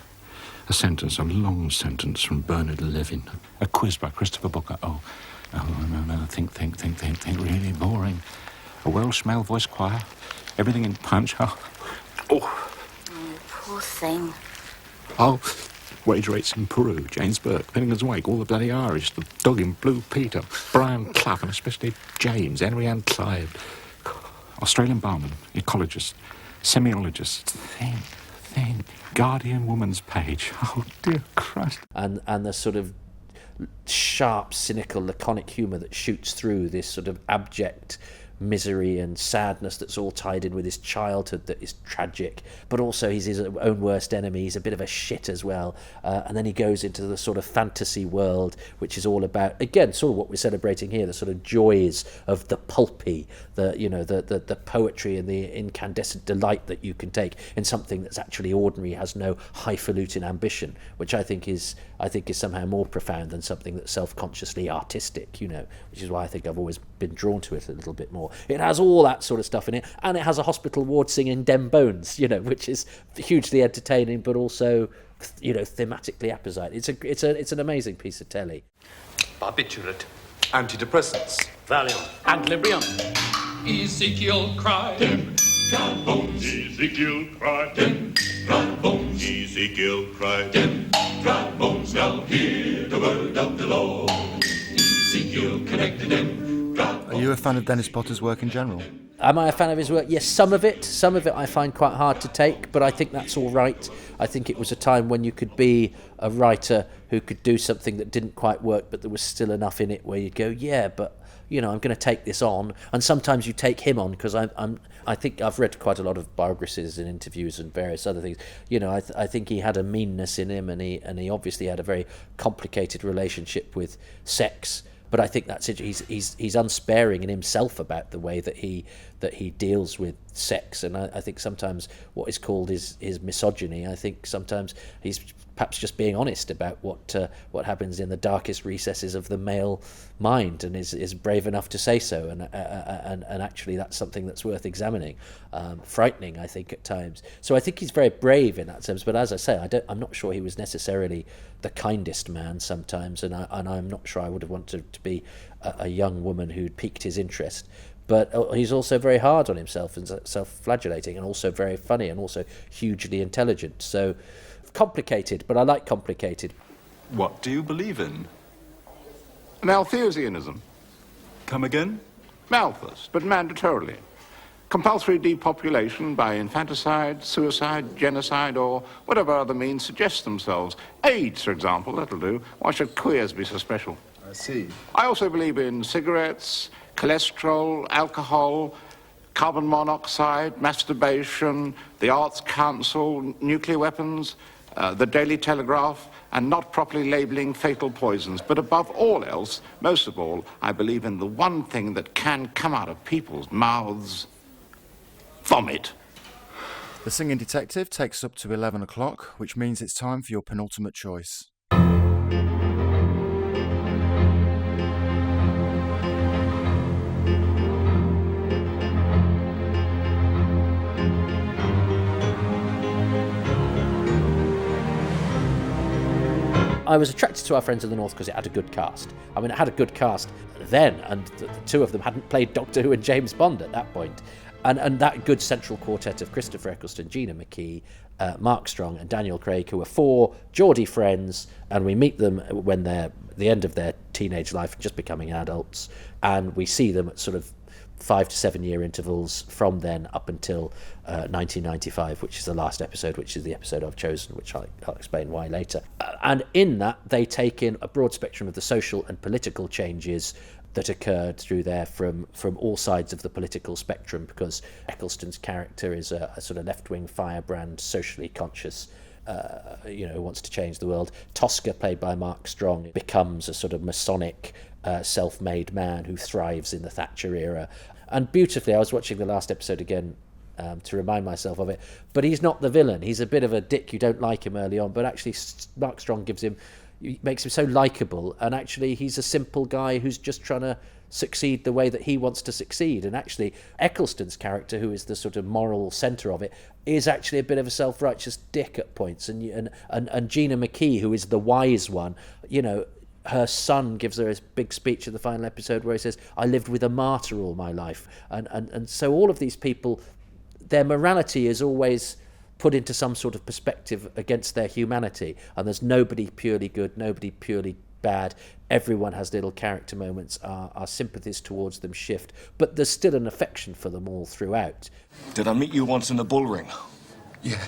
A long sentence from Bernard Levin. A quiz by Christopher Booker. Oh, no, think, really boring. A Welsh male voice choir. Everything in Punch. Oh, poor thing. Oh, wage rates in Peru. James Burke, Finnegan's Wake, all the bloody Irish, the dog in Blue Peter, Brian Clough, and especially James, Henry Ann Clive. Australian barman, ecologist, semiologist. Think. Guardian Woman's page. Oh, dear Christ. And the sort of sharp, cynical, laconic humour that shoots through this sort of abject misery and sadness that's all tied in with his childhood that is tragic, but also he's his own worst enemy. He's a bit of a shit as well, and then he goes into the sort of fantasy world, which is all about, again, sort of what we're celebrating here, the sort of joys of the pulpy, the poetry and the incandescent delight that you can take in something that's actually ordinary, has no highfalutin ambition, which I think is somehow more profound than something that's self-consciously artistic, which is why I think I've always been drawn to it a little bit more. It has all that sort of stuff in it, and it has a hospital ward singing Dem Bones, which is hugely entertaining, but also, thematically apposite. It's an amazing piece of telly. Barbiturate, antidepressants, Valium, and Librium. Ezekiel cried, Dem, dry bones. Ezekiel cried, Dem, dry bones. Ezekiel cried, Dem, dry bones. Now hear the word of the Lord. Ezekiel connected them. Are you a fan of Dennis Potter's work in general? Am I a fan of his work? Yes, some of it I find quite hard to take, but I think that's all right. I think it was a time when you could be a writer who could do something that didn't quite work, but there was still enough in it where you'd go, yeah, but I'm going to take this on. And sometimes you take him on, because I think I've read quite a lot of biographies and interviews and various other things. I think he had a meanness in him, and he obviously had a very complicated relationship with sex. But I think that's it. He's unsparing in himself about the way that he deals with sex, and I think sometimes what is called his misogyny. I think sometimes he's perhaps just being honest about what happens in the darkest recesses of the male mind, and is brave enough to say so. And actually, that's something that's worth examining. Frightening, I think, at times. So I think he's very brave in that sense. But as I say, I'm not sure he was necessarily the kindest man sometimes, and I'm not sure I would have wanted to be a young woman who'd piqued his interest. But he's also very hard on himself and self-flagellating, and also very funny, and also hugely intelligent. So complicated, but I like complicated. What do you believe in? Malthusianism. Come again? Malthus, but mandatorily. Compulsory depopulation by infanticide, suicide, genocide, or whatever other means suggest themselves. AIDS, for example, that'll do. Why should queers be so special? I see. I also believe in cigarettes, cholesterol, alcohol, carbon monoxide, masturbation, the Arts Council, nuclear weapons, the Daily Telegraph, and not properly labelling fatal poisons. But above all else, most of all, I believe in the one thing that can come out of people's mouths: vomit. The Singing Detective takes up to 11 o'clock, which means it's time for your penultimate choice. I was attracted to Our Friends of the North because it had a good cast. I mean, it had a good cast then, and the two of them hadn't played Doctor Who and James Bond at that point. And that good central quartet of Christopher Eccleston, Gina McKee, Mark Strong and Daniel Craig, who are four Geordie friends, and we meet them when they're at the end of their teenage life, just becoming adults, and we see them at sort of 5 to 7 year intervals from then up until 1995, which is the last episode, which is the episode I've chosen, which I'll explain why later. And in that, they take in a broad spectrum of the social and political changes that occurred through there from all sides of the political spectrum, because Eccleston's character is a sort of left-wing firebrand, socially conscious, who wants to change the world. Tosca, played by Mark Strong, becomes a sort of Masonic, self-made man who thrives in the Thatcher era. And beautifully, I was watching the last episode again to remind myself of it, but he's not the villain. He's a bit of a dick. You don't like him early on, but actually Mark Strong makes him so likeable, and actually he's a simple guy who's just trying to succeed the way that he wants to succeed. And actually Eccleston's character, who is the sort of moral centre of it, is actually a bit of a self-righteous dick at points. And Gina McKee, who is the wise one, her son gives her a big speech in the final episode where he says, "I lived with a martyr all my life." And so all of these people, their morality is always put into some sort of perspective against their humanity, and there's nobody purely good, nobody purely bad. Everyone has little character moments. Our sympathies towards them shift, but there's still an affection for them all throughout. Did I meet you once in the bull ring? Yeah,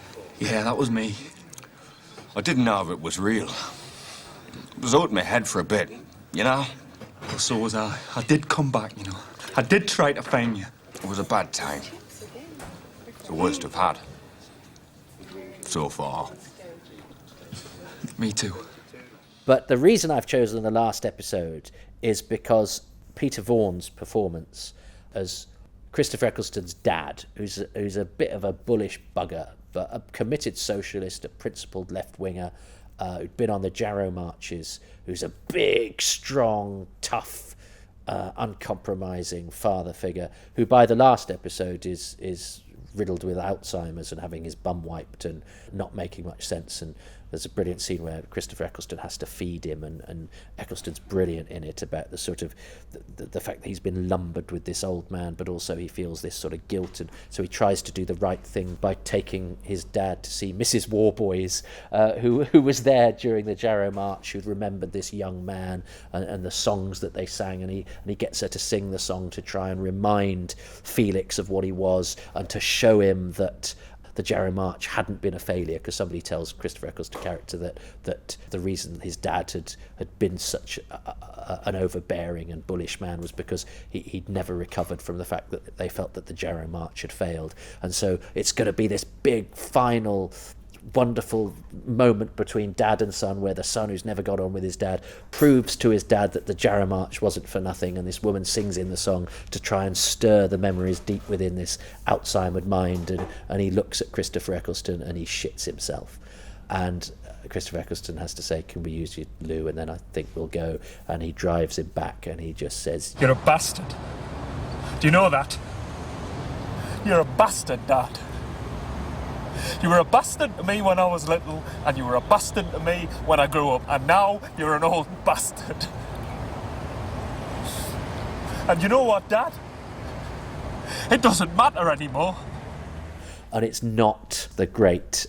that was me. I didn't know if it was real. It was out in my head for a bit, you know? Well, so was I. I did come back, I did try to phone you. It was a bad time. The worst I've had. So far. Me too. But the reason I've chosen the last episode is because Peter Vaughan's performance as Christopher Eccleston's dad, who's a bit of a bullish bugger, but a committed socialist, a principled left-winger, who'd been on the Jarrow marches, who's a big, strong, tough, uncompromising father figure, who by the last episode is riddled with Alzheimer's and having his bum wiped and not making much sense. And there's a brilliant scene where Christopher Eccleston has to feed him, and Eccleston's brilliant in it about the sort of the fact that he's been lumbered with this old man, but also he feels this sort of guilt, and so he tries to do the right thing by taking his dad to see Mrs. Warboys, who was there during the Jarrow March, who'd remembered this young man and the songs that they sang, and he gets her to sing the song to try and remind Felix of what he was and to show him that the Jarrow March hadn't been a failure, because somebody tells Christopher Eccleston's character that the reason his dad had been such an overbearing and bullish man was because he'd never recovered from the fact that they felt that the Jarrow March had failed. And so it's going to be this big final wonderful moment between dad and son, where the son, who's never got on with his dad, proves to his dad that the Jarrow March wasn't for nothing, and this woman sings in the song to try and stir the memories deep within this Alzheimer's mind, and he looks at Christopher Eccleston and he shits himself, and Christopher Eccleston has to say, "Can we use you, Lou?" And then I think we'll go, and he drives him back and he just says, You're a bastard. Do you know that? You're a bastard, Dad. You were a bastard to me when I was little, and you were a bastard to me when I grew up, and now you're an old bastard. And you know what, Dad? It doesn't matter anymore. And it's not the great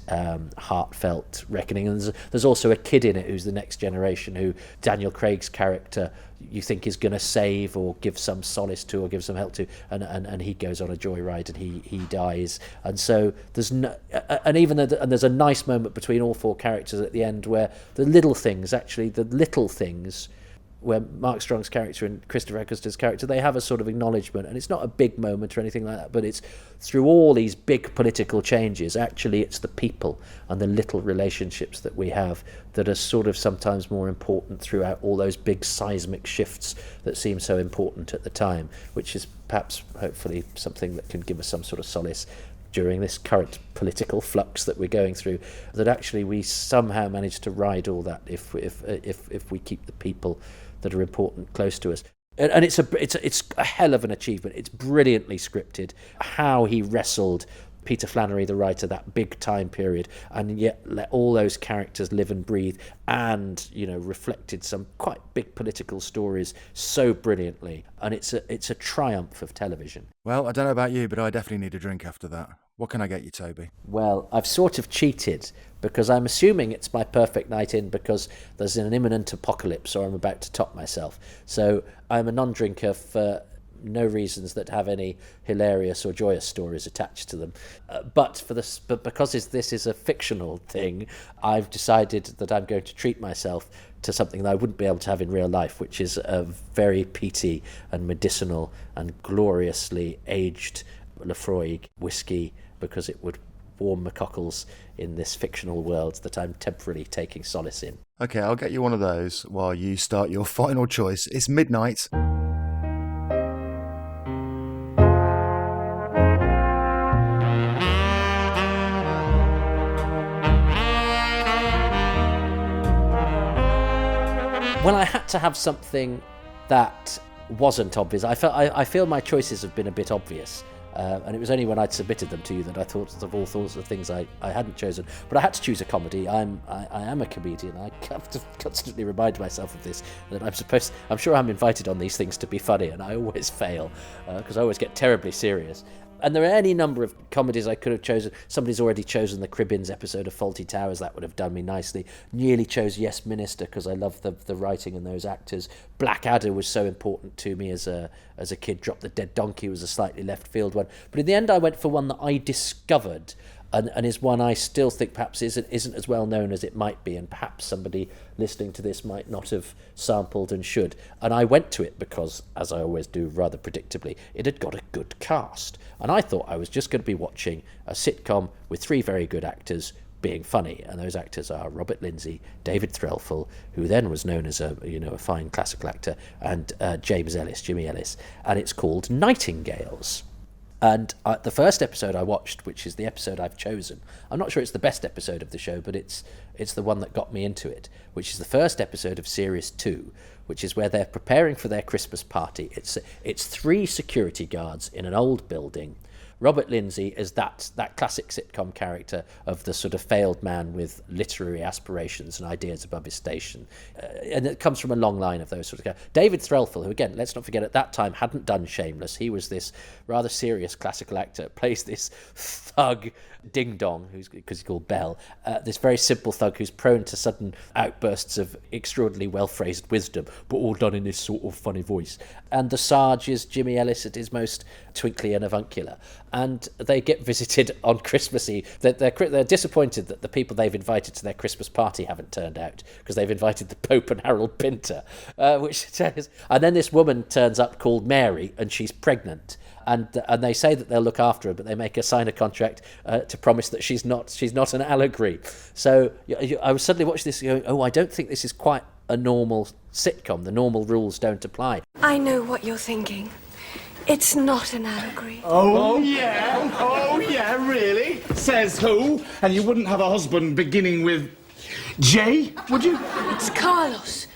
heartfelt reckoning. And there's also a kid in it who's the next generation, who Daniel Craig's character you think is going to save or give some solace to or give some help to, and he goes on a joyride and he dies. And so there's no, and even though there's a nice moment between all four characters at the end where the little things, where Mark Strong's character and Christopher Eccleston's character, they have a sort of acknowledgement, and it's not a big moment or anything like that, but it's through all these big political changes, actually it's the people and the little relationships that we have that are sort of sometimes more important throughout all those big seismic shifts that seem so important at the time, which is perhaps, hopefully, something that can give us some sort of solace during this current political flux that we're going through, that actually we somehow manage to ride all that if we keep the people that are important close to us. And it's a hell of an achievement. It's brilliantly scripted. How he wrestled Peter Flannery, the writer, that big time period, and yet let all those characters live and breathe, and reflected some quite big political stories so brilliantly. And it's a triumph of television. Well, I don't know about you, but I definitely need a drink after that. What can I get you, Toby? Well, I've sort of cheated, because I'm assuming it's my perfect night in because there's an imminent apocalypse, or I'm about to top myself. So I'm a non-drinker for no reasons that have any hilarious or joyous stories attached to them. But because this is a fictional thing, I've decided that I'm going to treat myself to something that I wouldn't be able to have in real life, which is a very peaty and medicinal and gloriously aged Lefroy whiskey, because it would warm my cockles in this fictional world that I'm temporarily taking solace in. Okay, I'll get you one of those while you start your final choice. It's midnight. Well, I had to have something that wasn't obvious. I feel my choices have been a bit obvious. And it was only when I'd submitted them to you that I thought of all sorts of things I hadn't chosen. But I had to choose a comedy. I am a comedian. I have to constantly remind myself of this, that I'm sure I'm invited on these things to be funny, and I always fail because I always get terribly serious. And there are any number of comedies I could have chosen. Somebody's already chosen the Cribbins episode of Fawlty Towers. That would have done me nicely. Nearly chose Yes Minister because I love the writing and those actors. Blackadder was so important to me as a kid. Drop the Dead Donkey was a slightly left field one. But in the end, I went for one that I discovered and is one I still think perhaps isn't as well known as it might be, and perhaps somebody listening to this might not have sampled and should. And I went to it because, as I always do rather predictably, it had got a good cast. And I thought I was just going to be watching a sitcom with 3 very good actors being funny, and those actors are Robert Lindsay, David Threlfall, who then was known as a fine classical actor, and Jimmy Ellis, and it's called Nightingales. And the first episode I watched, which is the episode I've chosen, I'm not sure it's the best episode of the show, but it's the one that got me into it, which is the first episode of Series 2, which is where they're preparing for their Christmas party. It's 3 security guards in an old building. Robert Lindsay is that classic sitcom character of the sort of failed man with literary aspirations and ideas above his station. And it comes from a long line of those sort of guys. David Threlfall, who, again, let's not forget, at that time hadn't done Shameless. He was this rather serious classical actor, plays this thug ding-dong, because he's called Bell, this very simple thug who's prone to sudden outbursts of extraordinarily well-phrased wisdom, but all done in this sort of funny voice. And the Sarge is Jimmy Ellis at his most twinkly and avuncular. And they get visited on Christmas Eve. They're disappointed that the people they've invited to their Christmas party haven't turned out, because they've invited the Pope and Harold Pinter, which says... And then this woman turns up called Mary, and she's pregnant. And they say that they'll look after her, but they make her sign a contract to promise that she's not an allegory. So I was suddenly watching this going, I don't think this is quite a normal sitcom. The normal rules don't apply. I know what you're thinking. It's not an allegory. Oh, yeah? Oh, yeah, really? Says who? And you wouldn't have a husband beginning with J, would you? It's Carlos.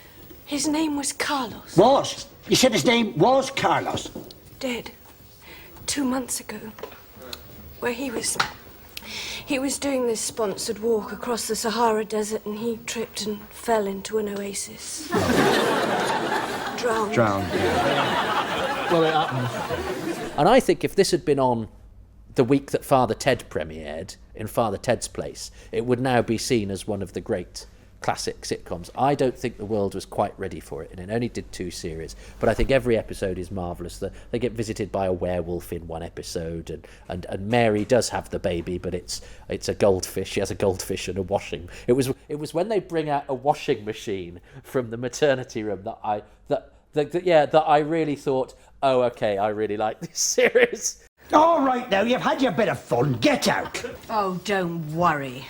His name was Carlos. Was? You said his name was Carlos? Dead. 2 months ago. Where he was doing this sponsored walk across the Sahara Desert, and he tripped and fell into an oasis. Drowned. Well, it happened. And I think if this had been on the week that Father Ted premiered, in Father Ted's place, it would now be seen as one of the great classic sitcoms. I don't think the world was quite ready for it, and it only did 2 series, but I think every episode is marvellous. They get visited by a werewolf in one episode, and Mary does have the baby, but it's a goldfish. She has a goldfish and a washing. It was when they bring out a washing machine from the maternity room that I really thought, oh, okay, I really like this series. All right, now, you've had your bit of fun. Get out. Oh, don't worry.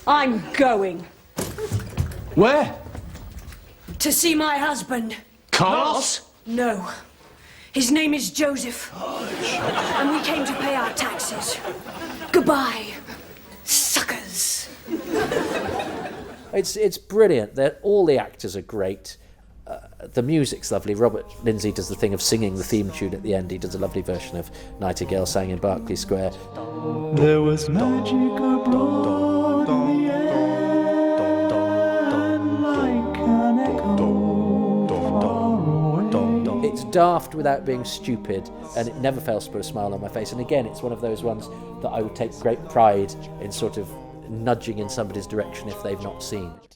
I'm going. Where? To see my husband. Carlos? No. His name is Joseph. And we came to pay our taxes. Goodbye, suckers. It's brilliant. All the actors are great. The music's lovely. Robert Lindsay does the thing of singing the theme tune at the end. He does a lovely version of Nightingale sang in Berkeley Square. There was magic abroad in the air, like an echo far away. It's daft without being stupid, and it never fails to put a smile on my face. And again, it's one of those ones that I would take great pride in sort of nudging in somebody's direction if they've not seen it.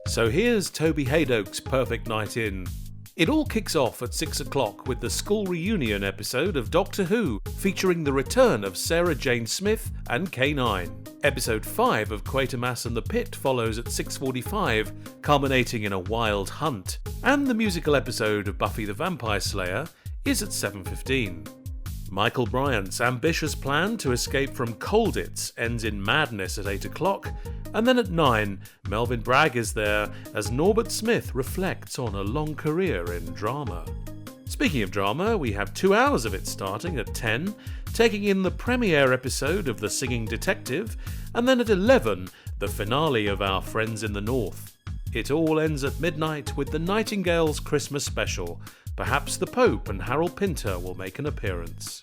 So here's Toby Hadoke's Perfect Night In. It all kicks off at 6 o'clock with the school reunion episode of Doctor Who, featuring the return of Sarah Jane Smith and K9. Episode 5 of Quatermass and the Pit follows at 6:45, culminating in a wild hunt. And the musical episode of Buffy the Vampire Slayer is at 7:15. Michael Bryant's ambitious plan to escape from Colditz ends in madness at 8 o'clock, and then at 9, Melvyn Bragg is there as Norbert Smith reflects on a long career in drama. Speaking of drama, we have 2 hours of it starting at 10, taking in the premiere episode of The Singing Detective, and then at 11, the finale of Our Friends in the North. It all ends at midnight with the Nightingales Christmas special. Perhaps the Pope and Harold Pinter will make an appearance.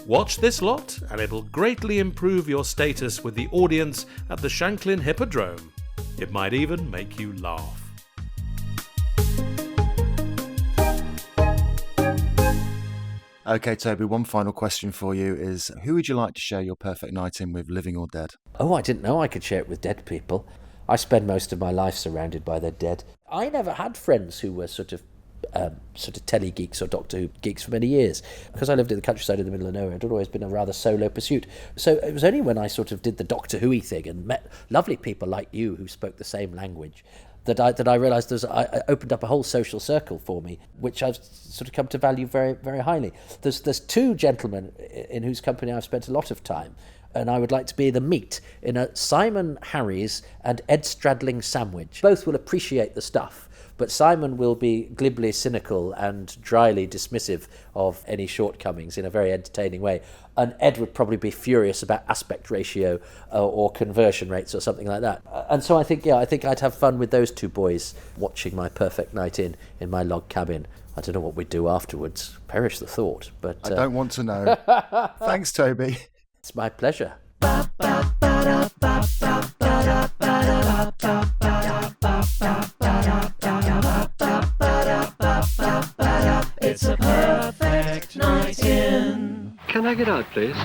Watch this lot, and it'll greatly improve your status with the audience at the Shanklin Hippodrome. It might even make you laugh. Okay, Toby, one final question for you is, who would you like to share your perfect night in with, living or dead? Oh, I didn't know I could share it with dead people. I spend most of my life surrounded by the dead. I never had friends who were sort of sort of telly geeks or Doctor Who geeks for many years. Because I lived in the countryside in the middle of nowhere, it had always been a rather solo pursuit. So it was only when I sort of did the Doctor Who-y thing and met lovely people like you who spoke the same language that I realised I opened up a whole social circle for me, which I've sort of come to value very, very highly. There's two gentlemen in whose company I've spent a lot of time, and I would like to be the meat in a Simon Harries and Ed Stradling sandwich. Both will appreciate the stuff, but Simon will be glibly cynical and dryly dismissive of any shortcomings in a very entertaining way. And Ed would probably be furious about aspect ratio or conversion rates or something like that. And so I think I'd have fun with those two boys watching my perfect night in my log cabin. I don't know what we'd do afterwards. Perish the thought. But I don't want to know. Thanks, Toby. It's my pleasure. It's a perfect night in. Can I get out, please?